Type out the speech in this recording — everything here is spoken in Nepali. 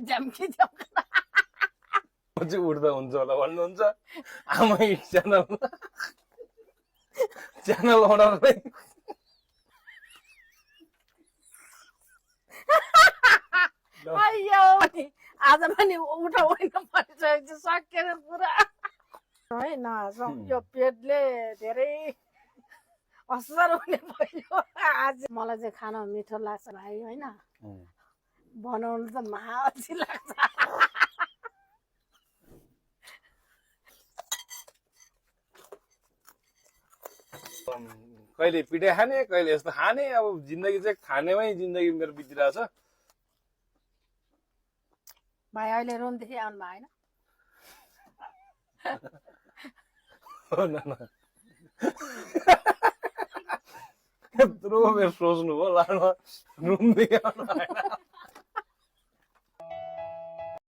झम्की झम्का चाहिँ उठ्दा हुन्छ होला भन्नुहुन्छ आमा हिट च्यानल च्यानल ओनरले अಯ್यो आज पनि उठाउनु परिसकेको सकेर पुरा है नहाँसौँ यो पेटले धेरै असर हुने भयो आज मलाई चाहिँ खान मिठो लाग्छ भाइ होइन बनाउनु त महाअल्छी लाग्छ कहिले पिठे खाने कहिले यस्तो खाने अब जिन्दगी चाहिँ खानेमै जिन्दगी मेरो बितिरहेछ भाइ अहिले रुमदेखि आउनु भएन हो न यत्रो बेर सोच्नु भयो लानु रुमदेखि आउनु भएन